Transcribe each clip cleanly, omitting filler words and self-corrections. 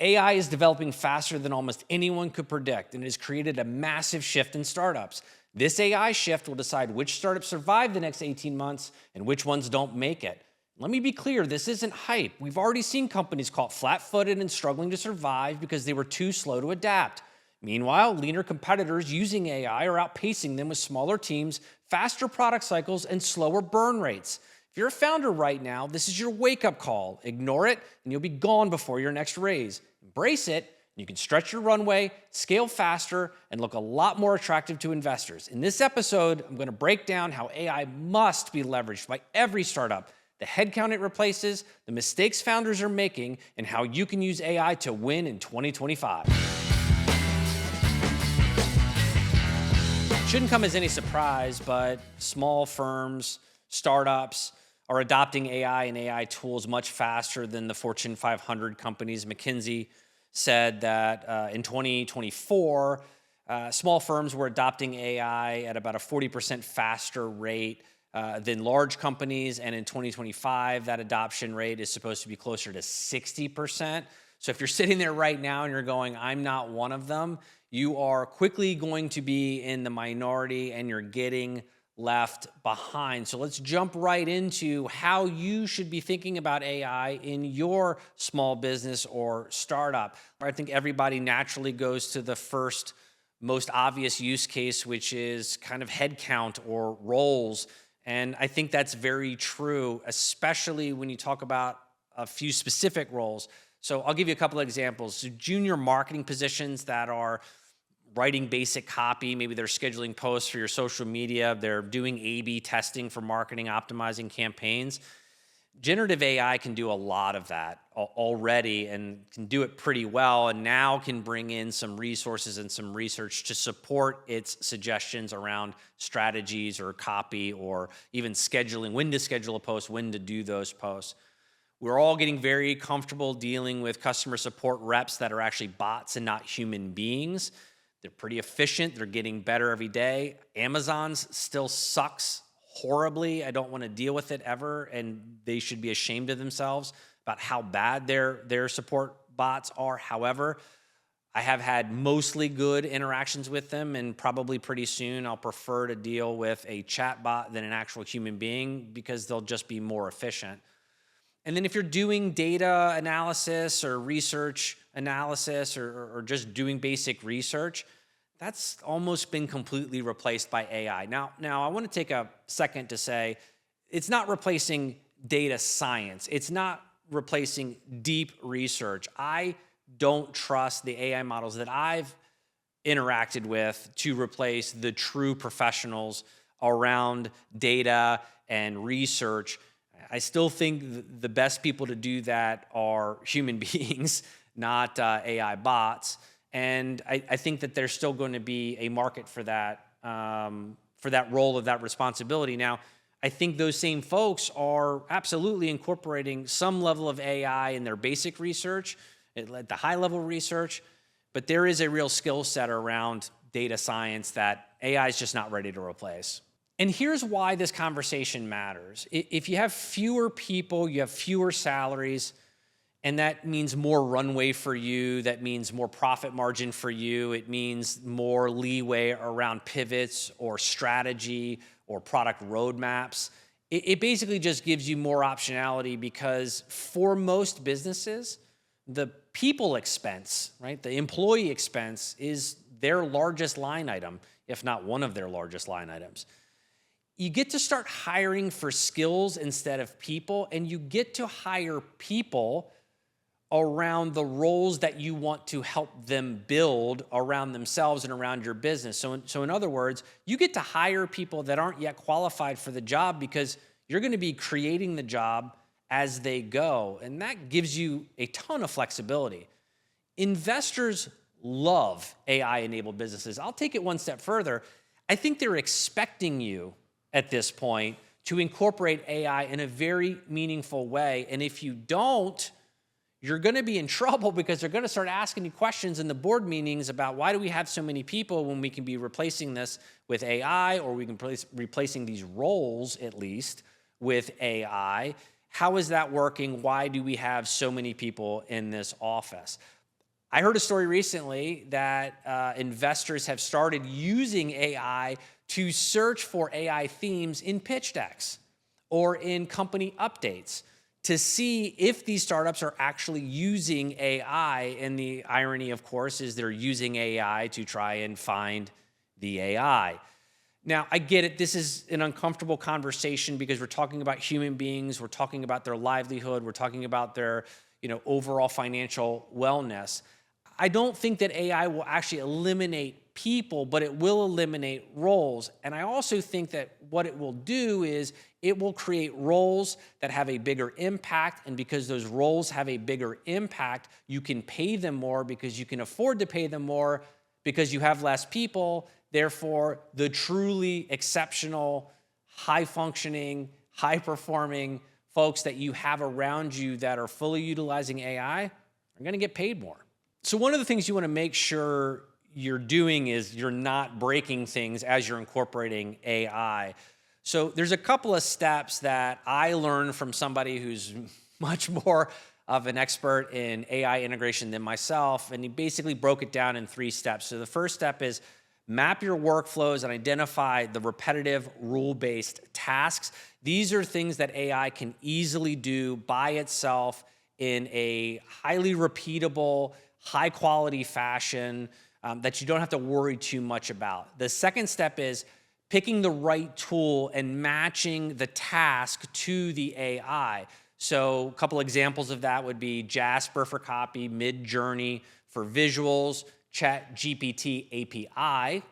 AI is developing faster than almost anyone could predict and has created a massive shift in startups. This AI shift will decide which startups survive the next 18 months and which ones don't make it. Let me be clear, this isn't hype. We've already seen companies caught flat-footed and struggling to survive because they were too slow to adapt. Meanwhile, leaner competitors using AI are outpacing them with smaller teams, faster product cycles, and slower burn rates. If you're a founder right now, this is your wake-up call. Ignore it, and you'll be gone before your next raise. Embrace it, and you can stretch your runway, scale faster, and look a lot more attractive to investors. In this episode, I'm going to break down how AI must be leveraged by every startup, the headcount it replaces, the mistakes founders are making, and how you can use AI to win in 2025. Shouldn't come as any surprise, but small firms, startups are adopting AI and AI tools much faster than the Fortune 500 companies. McKinsey said that in 2024, small firms were adopting AI at about a 40% faster rate than large companies. And in 2025, that adoption rate is supposed to be closer to 60%. So if you're sitting there right now and you're going, I'm not one of them, you are quickly going to be in the minority and you're getting left behind. So let's jump right into how you should be thinking about AI in your small business or startup. I think everybody naturally goes to the first most obvious use case, which is kind of headcount or roles. And I think that's very true, especially when you talk about a few specific roles. So I'll give you a couple of examples. So junior marketing positions that are writing basic copy, maybe they're scheduling posts for your social media, they're doing A/B testing for marketing, optimizing campaigns. Generative AI can do a lot of that already and can do it pretty well, and now can bring in some resources and some research to support its suggestions around strategies or copy or even scheduling, when to schedule a post, when to do those posts. We're all getting very comfortable dealing with customer support reps that are actually bots and not human beings. They're pretty efficient. They're getting better every day. Amazon's still sucks horribly. I don't want to deal with it ever, and they should be ashamed of themselves about how bad their support bots are. However, I have had mostly good interactions with them, and probably pretty soon I'll prefer to deal with a chat bot than an actual human being because they'll just be more efficient. And then if you're doing data analysis or research analysis or just doing basic research, that's almost been completely replaced by AI. Now I want to take a second to say it's not replacing data science. It's not replacing deep research. I don't trust the AI models that I've interacted with to replace the true professionals around data and research. I still think the best people to do that are human beings, not AI bots. And I think that there's still going to be a market for that role of that responsibility. Now, I think those same folks are absolutely incorporating some level of AI in their basic research, at the high level research, but there is a real skill set around data science that AI is just not ready to replace. And here's why this conversation matters. If you have fewer people, you have fewer salaries, and that means more runway for you, that means more profit margin for you, it means more leeway around pivots or strategy or product roadmaps. It basically just gives you more optionality because for most businesses, the people expense, right, the employee expense is their largest line item, if not one of their largest line items. You get to start hiring for skills instead of people, and you get to hire people around the roles that you want to help them build around themselves and around your business. So in other words, you get to hire people that aren't yet qualified for the job because you're going to be creating the job as they go, and that gives you a ton of flexibility. Investors love AI-enabled businesses. I'll take it one step further. I think they're expecting you at this point to incorporate AI in a very meaningful way. And if you don't, you're going to be in trouble because they're going to start asking you questions in the board meetings about why do we have so many people when we can be replacing this with AI, or we can replacing these roles at least with AI. How is that working? Why do we have so many people in this office? I heard a story recently that investors have started using AI to search for AI themes in pitch decks or in company updates to see if these startups are actually using AI. And the irony, of course, is they're using AI to try and find the AI. Now, I get it. This is an uncomfortable conversation because we're talking about human beings. We're talking about their livelihood. We're talking about their, overall financial wellness. I don't think that AI will actually eliminate people, but it will eliminate roles. And I also think that what it will do is it will create roles that have a bigger impact. And because those roles have a bigger impact, you can pay them more because you can afford to pay them more because you have less people. Therefore, the truly exceptional, high-functioning, high-performing folks that you have around you that are fully utilizing AI are going to get paid more. So one of the things you want to make sure you're doing is you're not breaking things as you're incorporating AI. So there's a couple of steps that I learned from somebody who's much more of an expert in AI integration than myself, and he basically broke it down in 3 steps. So the first step is map your workflows and identify the repetitive rule-based tasks. These are things that AI can easily do by itself in a highly repeatable, high-quality fashion that you don't have to worry too much about. The second step is picking the right tool and matching the task to the AI. So a couple examples of that would be Jasper for copy, Midjourney for visuals, ChatGPT API,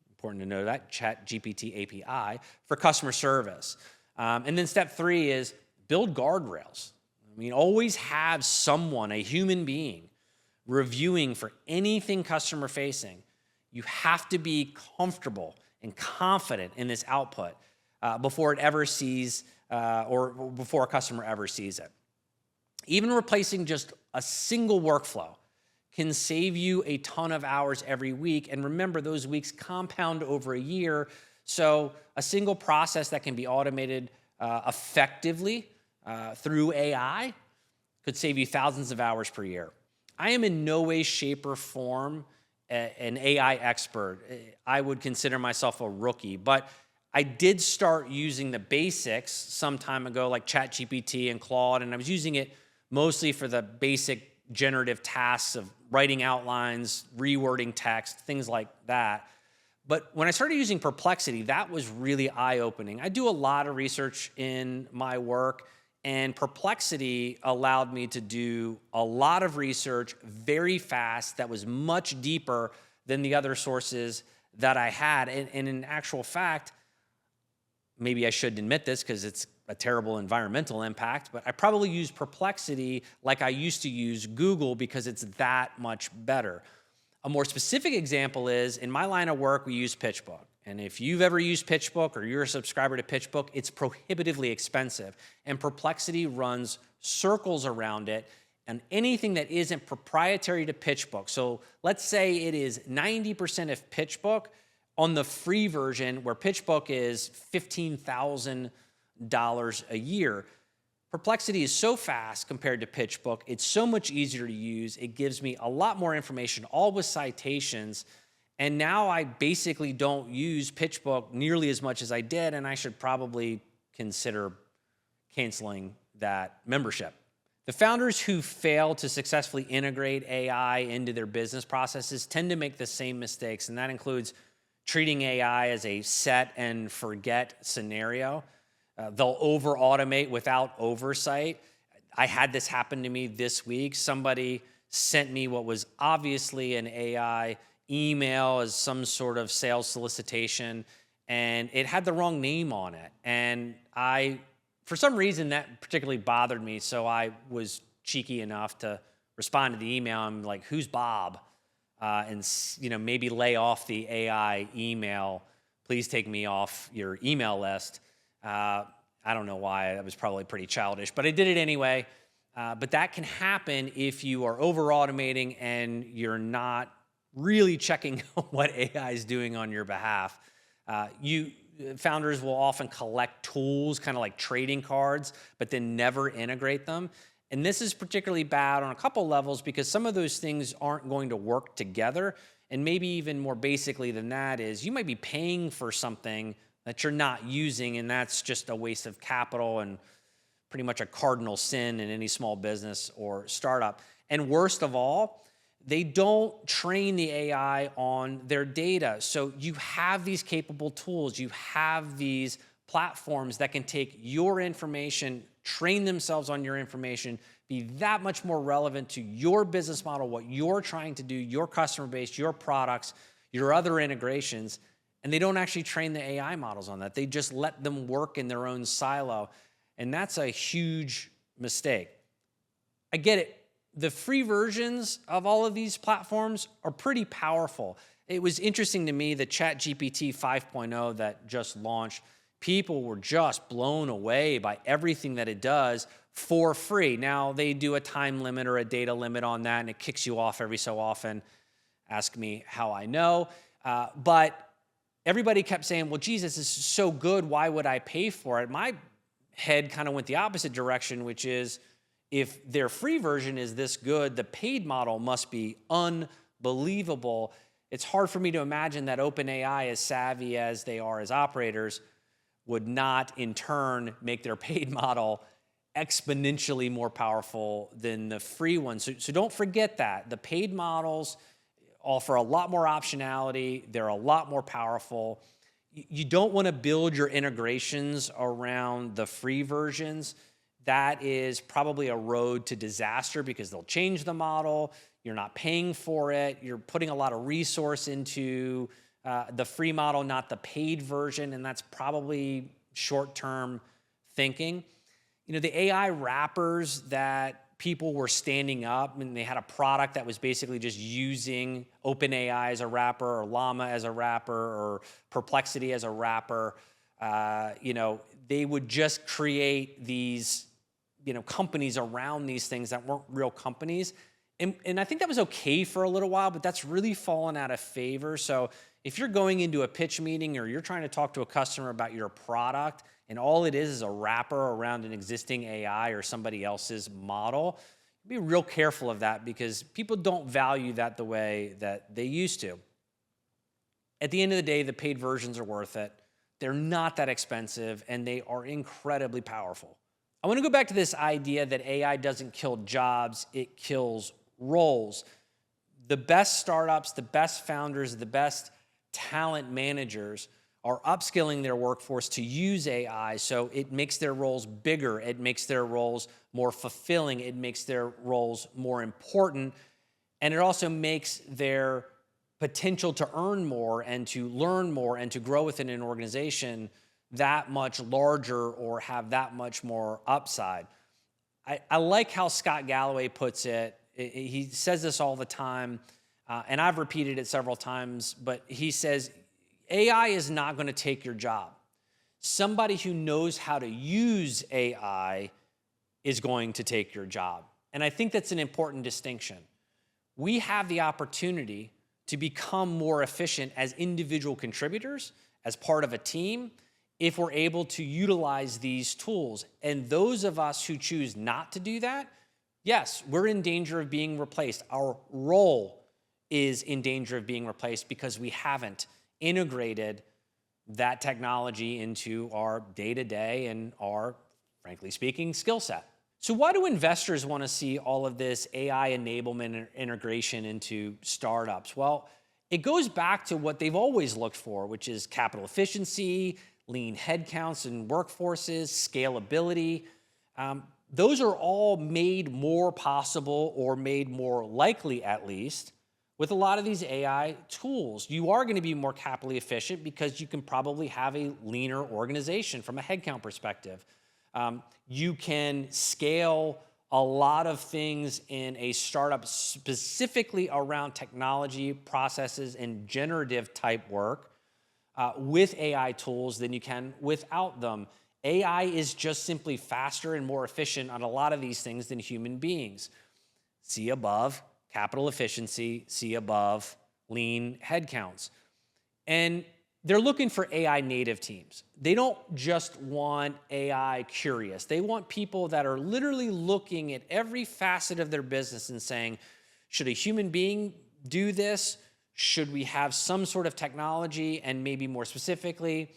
important to know that, ChatGPT API for customer service. And then step 3 is build guardrails. I mean, always have someone, a human being, reviewing for anything customer facing. You have to be comfortable and confident in this output before it ever sees or before a customer ever sees it. Even replacing just a single workflow can save you a ton of hours every week. And remember, those weeks compound over a year. So a single process that can be automated effectively through AI could save you thousands of hours per year. I am in no way, shape, or form an AI expert. I would consider myself a rookie, but I did start using the basics some time ago, like ChatGPT and Claude, and I was using it mostly for the basic generative tasks of writing outlines, rewording text, things like that. But when I started using Perplexity, that was really eye-opening. I do a lot of research in my work, and Perplexity allowed me to do a lot of research very fast that was much deeper than the other sources that I had. And in actual fact, maybe I shouldn't admit this because it's a terrible environmental impact, but I probably use Perplexity like I used to use Google because it's that much better. A more specific example is, in my line of work, we use PitchBook. And if you've ever used PitchBook or you're a subscriber to PitchBook, it's prohibitively expensive. And Perplexity runs circles around it and anything that isn't proprietary to PitchBook. So let's say it is 90% of PitchBook on the free version where PitchBook is $15,000 a year. Perplexity is so fast compared to PitchBook. It's so much easier to use. It gives me a lot more information, all with citations. And now I basically don't use PitchBook nearly as much as I did, and I should probably consider canceling that membership. The founders who fail to successfully integrate AI into their business processes tend to make the same mistakes, and that includes treating AI as a set and forget scenario. They'll over-automate without oversight. I had this happen to me this week. Somebody sent me what was obviously an AI email as some sort of sales solicitation, and it had the wrong name on it. And for some reason, that particularly bothered me, so I was cheeky enough to respond to the email. I'm like, who's Bob? And maybe lay off the AI email. Please take me off your email list. I don't know why. That was probably pretty childish, but I did it anyway. But that can happen if you are over-automating and you're not really checking what AI is doing on your behalf. Founders will often collect tools, kind of like trading cards, but then never integrate them. And this is particularly bad on a couple levels because some of those things aren't going to work together. And maybe even more basically than that is you might be paying for something that you're not using, and that's just a waste of capital and pretty much a cardinal sin in any small business or startup. And worst of all, they don't train the AI on their data. So you have these capable tools, you have these platforms that can take your information, train themselves on your information, be that much more relevant to your business model, what you're trying to do, your customer base, your products, your other integrations, and they don't actually train the AI models on that. They just let them work in their own silo, and that's a huge mistake. I get it. The free versions of all of these platforms are pretty powerful. It was interesting to me that ChatGPT 5.0 that just launched, people were just blown away by everything that it does for free. Now, they do a time limit or a data limit on that, and it kicks you off every so often. Ask me how I know. But everybody kept saying, well, Jesus, this is so good. Why would I pay for it? My head kind of went the opposite direction, which is if their free version is this good, the paid model must be unbelievable. It's hard for me to imagine that OpenAI, as savvy as they are as operators, would not in turn make their paid model exponentially more powerful than the free one. So don't forget that. The paid models offer a lot more optionality. They're a lot more powerful. You don't want to build your integrations around the free versions. That is probably a road to disaster because they'll change the model. You're not paying for it. You're putting a lot of resource into the free model, not the paid version, and that's probably short-term thinking. You know, the AI wrappers that people were standing up and they had a product that was basically just using OpenAI as a wrapper or Llama as a wrapper or Perplexity as a wrapper. You know, they would just create these, you know, companies around these things that weren't real companies. And I think that was okay for a little while, but that's really fallen out of favor. So if you're going into a pitch meeting or you're trying to talk to a customer about your product and all it is a wrapper around an existing AI or somebody else's model, be real careful of that because people don't value that the way that they used to. At the end of the day, the paid versions are worth it. They're not that expensive and they are incredibly powerful. I want to go back to this idea that AI doesn't kill jobs, it kills roles. The best startups, the best founders, the best talent managers are upskilling their workforce to use AI, so it makes their roles bigger, it makes their roles more fulfilling, it makes their roles more important, and it also makes their potential to earn more and to learn more and to grow within an organization that much larger or have that much more upside. I like how Scott Galloway puts it. He says this all the time, and I've repeated it several times, but he says, AI is not going to take your job. Somebody who knows how to use AI is going to take your job. And I think that's an important distinction. We have the opportunity to become more efficient as individual contributors, as part of a team, if we're able to utilize these tools. And those of us who choose not to do that, yes, we're in danger of being replaced. Our role is in danger of being replaced because we haven't integrated that technology into our day-to-day and our, frankly speaking, skill set. So why do investors want to see all of this AI enablement and integration into startups? Well, it goes back to what they've always looked for, which is capital efficiency, lean headcounts and workforces, scalability. Those are all made more possible or made more likely, at least, with a lot of these AI tools. You are going to be more capitally efficient because you can probably have a leaner organization from a headcount perspective. You can scale a lot of things in a startup specifically around technology, processes, and generative type work with AI tools than you can without them. AI is just simply faster and more efficient on a lot of these things than human beings. See above, capital efficiency, see above, lean headcounts. And they're looking for AI native teams. They don't just want AI curious. They want people that are literally looking at every facet of their business and saying, should a human being do this? Should we have some sort of technology? And maybe more specifically,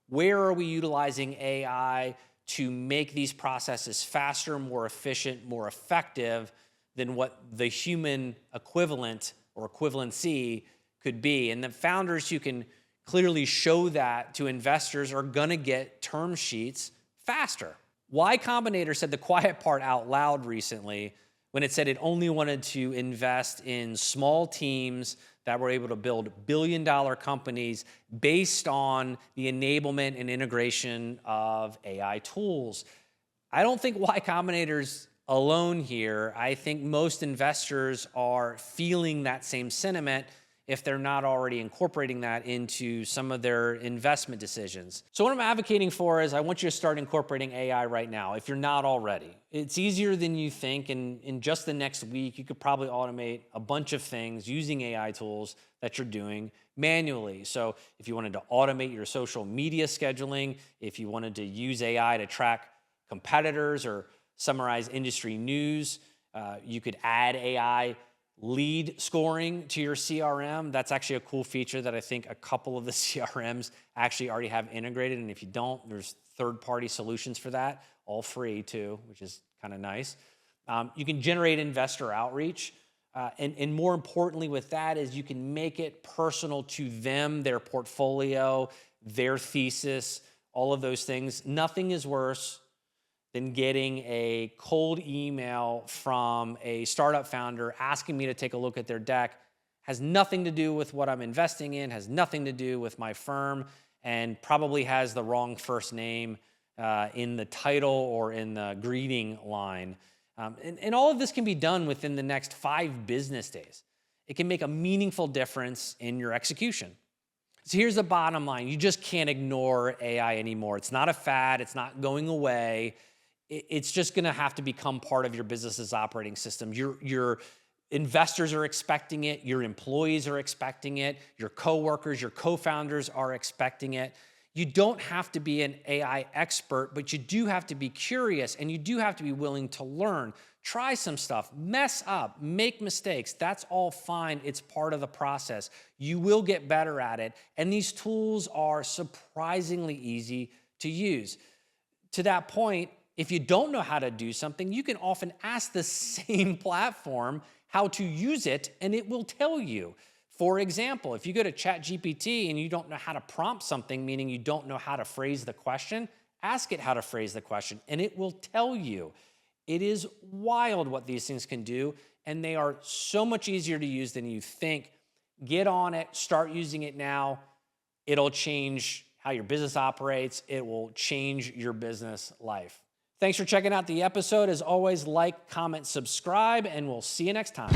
where are we utilizing AI to make these processes faster, more efficient, more effective than what the human equivalent or equivalency could be? And the founders who can clearly show that to investors are gonna get term sheets faster. Y Combinator said the quiet part out loud recently when it said it only wanted to invest in small teams that were able to build billion-dollar companies based on the enablement and integration of AI tools. I don't think Y Combinator's alone here. I think most investors are feeling that same sentiment if they're not already incorporating that into some of their investment decisions. So what I'm advocating for is I want you to start incorporating AI right now, if you're not already. It's easier than you think, and in just the next week, you could probably automate a bunch of things using AI tools that you're doing manually. So if you wanted to automate your social media scheduling, if you wanted to use AI to track competitors or summarize industry news, you could add AI lead scoring to your CRM. That's actually a cool feature that I think a couple of the CRMs actually already have integrated. And if you don't, there's third-party solutions for that, all free too, which is kind of nice. You can generate investor outreach. And more importantly with that is you can make it personal to them, their portfolio, their thesis, all of those things. Nothing is worse than getting a cold email from a startup founder asking me to take a look at their deck. Has nothing to do with what I'm investing in, has nothing to do with my firm, and probably has the wrong first name in the title or in the greeting line. And all of this can be done within the next 5 business days. It can make a meaningful difference in your execution. So here's the bottom line. You just can't ignore AI anymore. It's not a fad. It's not going away. It's just going to have to become part of your business's operating system. Your investors are expecting it. Your employees are expecting it. Your coworkers, your co-founders are expecting it. You don't have to be an AI expert, but you do have to be curious, and you do have to be willing to learn. Try some stuff, mess up, make mistakes. That's all fine. It's part of the process. You will get better at it, and these tools are surprisingly easy to use. To that point, if you don't know how to do something, you can often ask the same platform how to use it, and it will tell you. For example, if you go to ChatGPT and you don't know how to prompt something, meaning you don't know how to phrase the question, ask it how to phrase the question, and it will tell you. It is wild what these things can do, and they are so much easier to use than you think. Get on it, start using it now. It'll change how your business operates. It will change your business life. Thanks for checking out the episode. As always, like, comment, subscribe, and we'll see you next time.